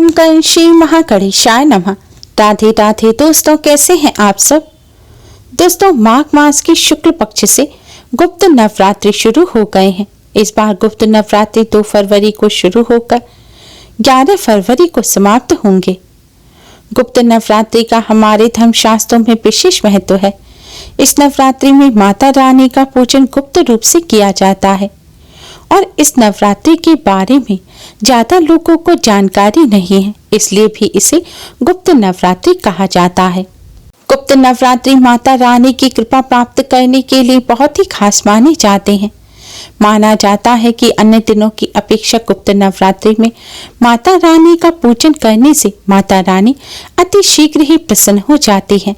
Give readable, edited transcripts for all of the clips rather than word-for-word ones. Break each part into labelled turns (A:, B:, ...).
A: गण श्री महागणेशाय नमः। राधे राधे दोस्तों, कैसे हैं आप सब। दोस्तों, माघ मास की शुक्ल पक्ष से गुप्त नवरात्रि शुरू हो गए हैं। इस बार गुप्त नवरात्रि 2 फरवरी को शुरू होकर 11 फरवरी को समाप्त होंगे। गुप्त नवरात्रि का हमारे धर्मशास्त्रों में विशेष महत्व है। इस नवरात्रि में माता रानी का पूजन गुप्त रूप से किया जाता है और इस नवरात्रि के बारे में ज्यादा लोगों को जानकारी नहीं है, इसलिए भी इसे गुप्त नवरात्रि कहा जाता है। गुप्त नवरात्रि माता रानी की कृपा प्राप्त करने के लिए बहुत ही खास माने जाते हैं। माना जाता है कि अन्य दिनों की अपेक्षा गुप्त नवरात्रि में माता रानी का पूजन करने से माता रानी अति शीघ्र ही प्रसन्न हो जाती है।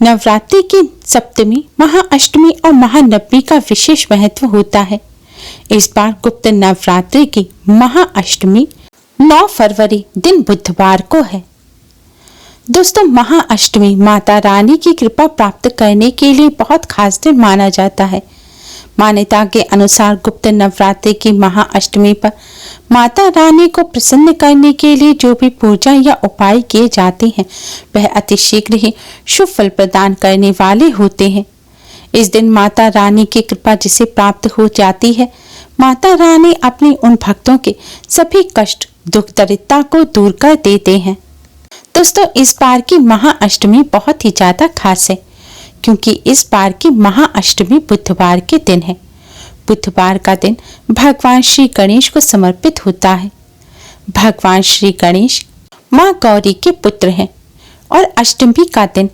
A: नवरात्रि की सप्तमी, महाअष्टमी और महानवमी का विशेष महत्व होता है। इस बार गुप्त नवरात्रि की महाअष्टमी 9 फरवरी दिन बुधवार को है। दोस्तों, महाअष्टमी माता रानी की कृपा प्राप्त करने के लिए बहुत खास दिन माना जाता है। मान्यता के अनुसार गुप्त नवरात्रि की महाअष्टमी पर माता रानी को प्रसन्न करने के लिए जो भी पूजा या उपाय किए जाते हैं वह अति शीघ्र ही शुभ फल प्रदान करने वाले होते हैं। इस दिन माता रानी की कृपा जिसे प्राप्त हो जाती है, माता रानी अपने उन भक्तों के सभी कष्ट, दुख, दरिद्रता को दूर कर देते हैं। दोस्तों, इस बार की महाअष्टमी बहुत ही ज्यादा खास है क्योंकि इस बार की महाअष्टमी बुधवार के दिन है। बुधवार का दिन भगवान श्री गणेश को समर्पित होता है। भगवान श्री गणेश माँ गौरी के पुत्र हैं और अष्टमी का दिन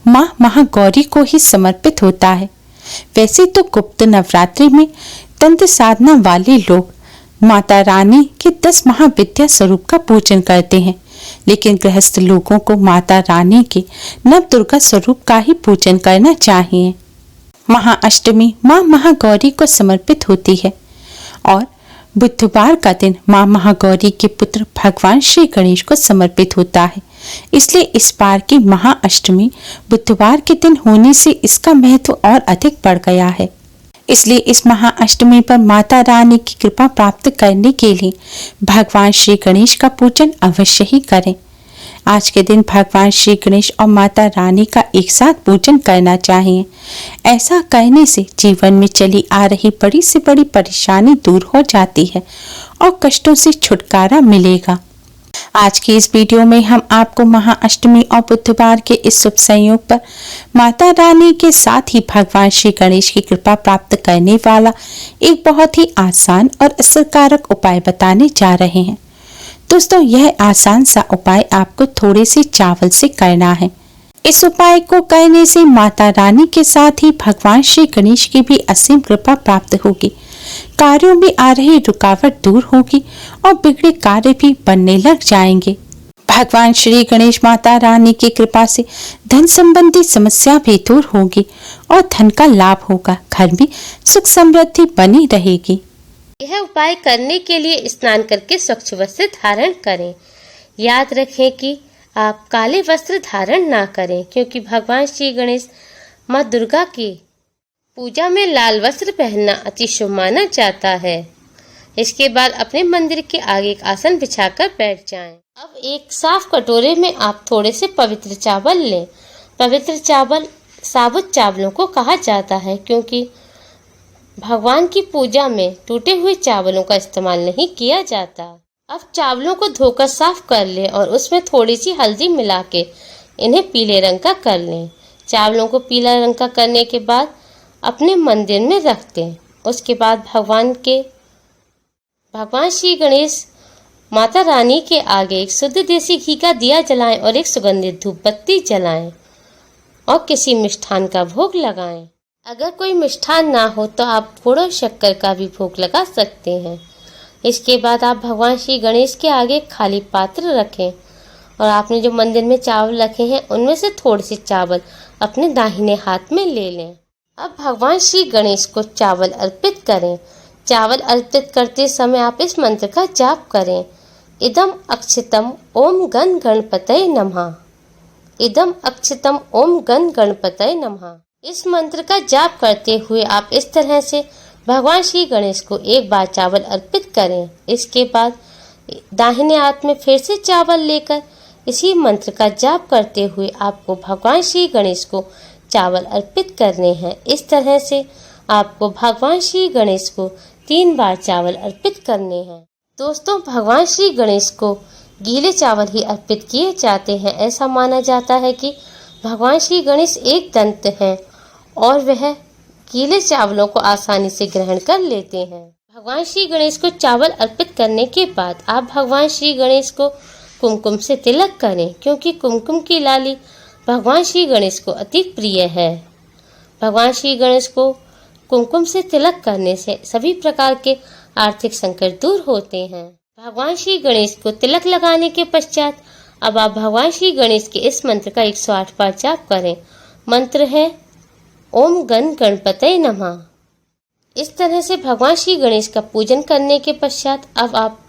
A: माँ महागौरी को ही समर्पित होता है। वैसे तो गुप्त नवरात्रि में तंत्र साधना वाले लोग माता रानी के 10 महाविद्या स्वरूप का पूजन करते हैं, लेकिन गृहस्थ लोगों को माता रानी के नव दुर्गा स्वरूप का ही पूजन करना चाहिए। महाअष्टमी माँ महागौरी को समर्पित होती है और बुधवार का दिन माँ महागौरी के पुत्र भगवान श्री गणेश को समर्पित होता है। इसलिए इस बार की महाअष्टमी बुधवार के दिन होने से इसका महत्व और अधिक बढ़ गया है। इसलिए इस महाअष्टमी पर माता रानी की कृपा प्राप्त करने के लिए भगवान श्री गणेश का पूजन अवश्य ही करें। आज के दिन भगवान श्री गणेश और माता रानी का एक साथ पूजन करना चाहिए। ऐसा करने से जीवन में चली आ रही बड़ी से बड़ी परेशानी दूर हो जाती है और कष्टों से छुटकारा मिलेगा। आज की इस वीडियो में हम आपको महाअष्टमी और बुधवार के इस शुभ संयोग पर माता रानी के साथ ही भगवान श्री गणेश की कृपा प्राप्त करने वाला एक बहुत ही आसान और असरकारक उपाय बताने जा रहे हैं। दोस्तों, यह आसान सा उपाय आपको थोड़े से चावल से करना है। इस उपाय को करने से माता रानी के साथ ही भगवान श्री गणेश की भी असीम कृपा प्राप्त होगी। कार्यों में आ रही रुकावट दूर होगी और बिगड़े कार्य भी बनने लग जाएंगे। भगवान श्री गणेश माता रानी की कृपा से धन संबंधी समस्या भी दूर होगी और धन का लाभ होगा। घर में सुख समृद्धि बनी रहेगी।
B: यह उपाय करने के लिए स्नान करके स्वच्छ वस्त्र धारण करें। याद रखें कि आप काले वस्त्र धारण ना करें क्योंकि भगवान श्री गणेश माँ दुर्गा की पूजा में लाल वस्त्र पहनना अति शुभ माना जाता है। इसके बाद अपने मंदिर के आगे एक आसन बिछाकर बैठ जाएं। अब एक साफ कटोरे में आप थोड़े से पवित्र चावल लें। पवित्र चावल साबुत चावलों को कहा जाता है क्योंकि भगवान की पूजा में टूटे हुए चावलों का इस्तेमाल नहीं किया जाता। अब चावलों को धोकर साफ कर लें और उसमें थोड़ी सी हल्दी मिला के इन्हें पीले रंग का कर लें। चावलों को पीला रंग का करने के बाद अपने मंदिर में रख दें। उसके बाद भगवान श्री गणेश माता रानी के आगे एक शुद्ध देसी घी का दिया जलाएं और एक सुगंधित धूप बत्ती जलाएं और किसी मिष्ठान का भोग लगाएं। अगर कोई मिष्ठान ना हो तो आप गुड़ और शक्कर का भी भोग लगा सकते हैं। इसके बाद आप भगवान श्री गणेश के आगे खाली पात्र रखें और आपने जो मंदिर में चावल रखे हैं उनमें से थोड़े से चावल अपने दाहिने हाथ में ले लें। अब भगवान श्री गणेश को चावल अर्पित करें। चावल अर्पित करते समय आप इस मंत्र का जाप करें। इदम अक्षितम ओम गण गणपतये नमः। इदम अक्षितम ओम गण गणपतये नमः। इस मंत्र का जाप करते हुए आप इस तरह से भगवान श्री गणेश को एक बार चावल अर्पित करें। इसके बाद दाहिने हाथ में फिर से चावल लेकर इसी मंत्र का जाप करते हुए आपको भगवान श्री गणेश को चावल अर्पित करने हैं। इस तरह से आपको भगवान श्री गणेश को 3 बार चावल अर्पित करने हैं। दोस्तों, भगवान श्री गणेश को गीले चावल ही अर्पित किए जाते हैं। ऐसा माना जाता है कि भगवान श्री गणेश एक दंत हैं और वह गीले चावलों को आसानी से ग्रहण कर लेते हैं। भगवान श्री गणेश को चावल अर्पित करने के बाद आप भगवान श्री गणेश को कुमकुम से तिलक करें, क्योंकि कुमकुम की लाली भगवान श्री गणेश को अति प्रिय है। भगवान श्री गणेश को कुमकुम से तिलक करने से सभी प्रकार के आर्थिक संकट दूर होते हैं। भगवान श्री गणेश को तिलक लगाने के पश्चात अब आप भगवान श्री गणेश के इस मंत्र का 108 बार जाप करें। मंत्र है ओम गण गणपतये नमः। इस तरह से भगवान श्री गणेश का पूजन करने के पश्चात अब आप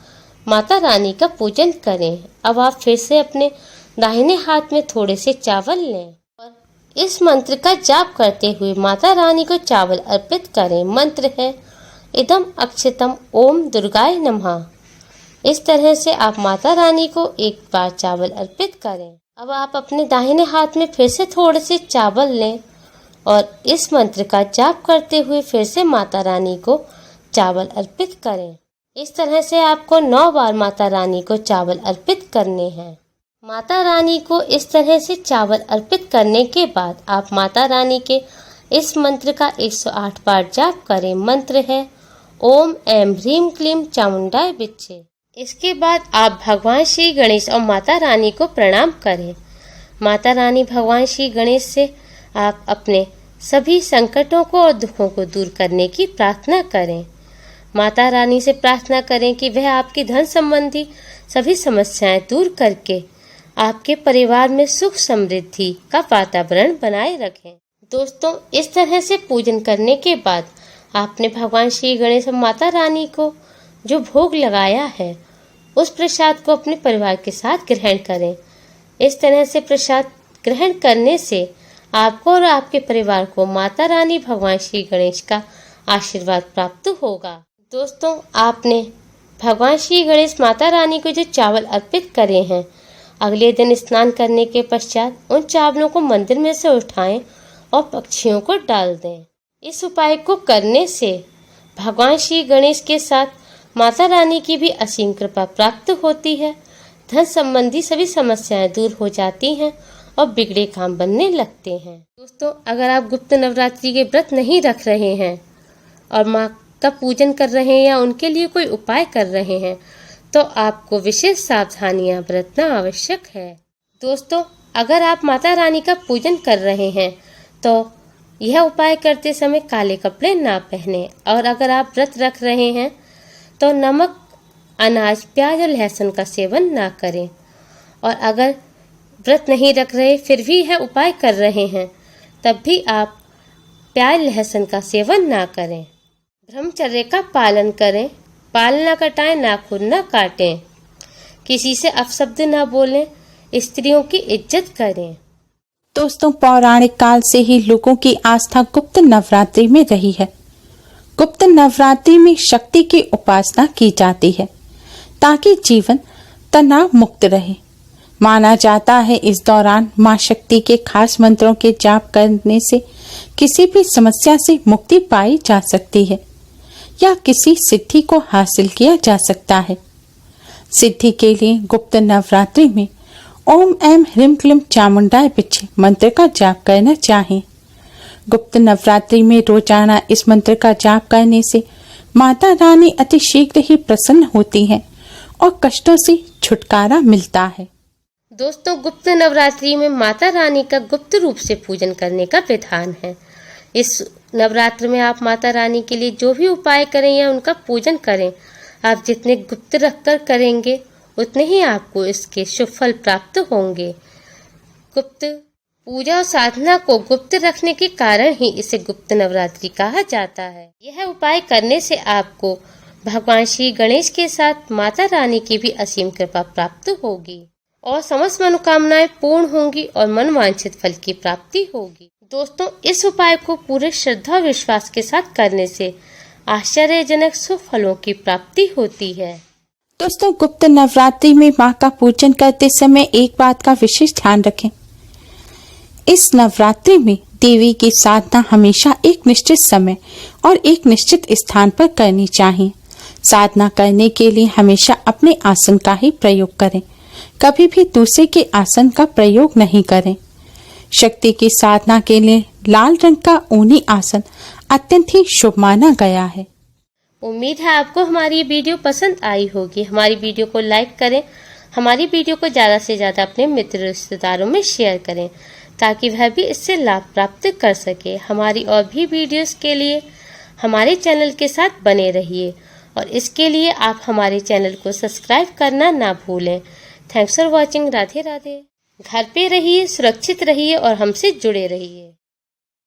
B: माता रानी का पूजन करें। अब आप फिर से अपने दाहिने हाथ में थोड़े से चावल लें और इस मंत्र का जाप करते हुए माता रानी को चावल अर्पित करें। मंत्र है इदम अक्षतम ओम दुर्गाय नमः। इस तरह से आप माता रानी को 1 बार चावल अर्पित करें। अब आप अपने दाहिने हाथ में फिर से थोड़े से चावल लें और इस मंत्र का जाप करते हुए फिर से माता रानी को चावल अर्पित करें। इस तरह से आपको 9 बार माता रानी को चावल अर्पित करने हैं। माता रानी को इस तरह से चावल अर्पित करने के बाद आप माता रानी के इस मंत्र का 108 बार जाप करें। मंत्र है ओम ऐं ह्रीं क्लीं चामुंडाय विच्चे। इसके बाद आप भगवान श्री गणेश और माता रानी को प्रणाम करें। माता रानी भगवान श्री गणेश से आप अपने सभी संकटों को और दुखों को दूर करने की प्रार्थना करें। माता रानी से प्रार्थना करें कि वह आपकी धन संबंधी सभी समस्याएं दूर करके आपके परिवार में सुख समृद्धि का वातावरण बनाए रखें। दोस्तों, इस तरह से पूजन करने के बाद आपने भगवान श्री गणेश और माता रानी को जो भोग लगाया है उस प्रसाद को अपने परिवार के साथ ग्रहण करें। इस तरह से प्रसाद ग्रहण करने से आपको और आपके परिवार को माता रानी भगवान श्री गणेश का आशीर्वाद प्राप्त होगा। दोस्तों, आपने भगवान श्री गणेश माता रानी को जो चावल अर्पित करे हैं, अगले दिन स्नान करने के पश्चात उन चावलों को मंदिर में से उठाएं और पक्षियों को डाल दें। इस उपाय को करने से भगवान श्री गणेश के साथ माता रानी की भी असीम कृपा प्राप्त होती है। धन संबंधी सभी समस्याएं दूर हो जाती हैं और बिगड़े काम बनने लगते हैं। दोस्तों, अगर आप गुप्त नवरात्रि के व्रत नहीं रख रहे हैं और माँ का पूजन कर रहे हैं या उनके लिए कोई उपाय कर रहे हैं तो आपको विशेष सावधानियां बरतना आवश्यक है। दोस्तों, अगर आप माता रानी का पूजन कर रहे हैं तो यह उपाय करते समय काले कपड़े ना पहने और अगर आप व्रत रख रहे हैं तो नमक, अनाज, प्याज और लहसुन का सेवन ना करें। और अगर व्रत नहीं रख रहे फिर भी यह उपाय कर रहे हैं तब भी आप प्याज लहसुन का सेवन ना करें। ब्रह्मचर्य का पालन करें, बाल न कटाएं, नाखून न काटें, किसी से अपशब्द न बोलें, स्त्रियों की इज्जत करें।
A: दोस्तों, पौराणिक काल से ही लोगों की आस्था गुप्त नवरात्रि में रही है। गुप्त नवरात्रि में शक्ति की उपासना की जाती है ताकि जीवन तनाव मुक्त रहे। माना जाता है इस दौरान मां शक्ति के खास मंत्रों के जाप करने से किसी भी समस्या से मुक्ति पाई जा सकती है या किसी सिद्धि को हासिल किया जा सकता है। सिद्धि के लिए गुप्त नवरात्रि में ओम ऐं ह्रीं क्लीं चामुंडाय विच्चे मंत्र का जाप करना चाहिए। गुप्त नवरात्रि में रोजाना इस मंत्र का जाप करने से माता रानी अति शीघ्र ही प्रसन्न होती हैं और कष्टों से छुटकारा मिलता है।
B: दोस्तों, गुप्त नवरात्रि में माता रानी का गुप्त रूप से पूजन करने का विधान है। इस नवरात्र में आप माता रानी के लिए जो भी उपाय करें या उनका पूजन करें, आप जितने गुप्त रखकर करेंगे उतने ही आपको इसके शुभ फल प्राप्त होंगे। गुप्त पूजा और साधना को गुप्त रखने के कारण ही इसे गुप्त नवरात्रि कहा जाता है। यह उपाय करने से आपको भगवान श्री गणेश के साथ माता रानी की भी असीम कृपा प्राप्त होगी और समस्त मनोकामनाएं पूर्ण होंगी और मनवांछित फल की प्राप्ति होगी। दोस्तों, इस उपाय को पूरे श्रद्धा और विश्वास के साथ करने से आश्चर्यजनक शुभ फलों की प्राप्ति होती है।
A: दोस्तों, गुप्त नवरात्रि में माँ का पूजन करते समय एक बात का विशेष ध्यान रखें। इस नवरात्रि में देवी की साधना हमेशा एक निश्चित समय और एक निश्चित स्थान पर करनी चाहिए। साधना करने के लिए हमेशा अपने आसन का ही प्रयोग करें, कभी भी दूसरे के आसन का प्रयोग नहीं करें। शक्ति की साधना के लिए लाल रंग का ऊनी आसन अत्यंत ही शुभ माना गया है।
B: उम्मीद है आपको हमारी ये वीडियो पसंद आई होगी। हमारी वीडियो को लाइक करें, हमारी वीडियो को ज़्यादा से ज़्यादा अपने मित्र रिश्तेदारों में शेयर करें ताकि वह भी इससे लाभ प्राप्त कर सके। हमारी और भी वीडियोस के लिए हमारे चैनल के साथ बने रहिए और इसके लिए आप हमारे चैनल को सब्सक्राइब करना ना भूलें। Thanks for watching. Radhe Radhe. घर पे रहिए, सुरक्षित रहिए और हमसे जुड़े रहिए।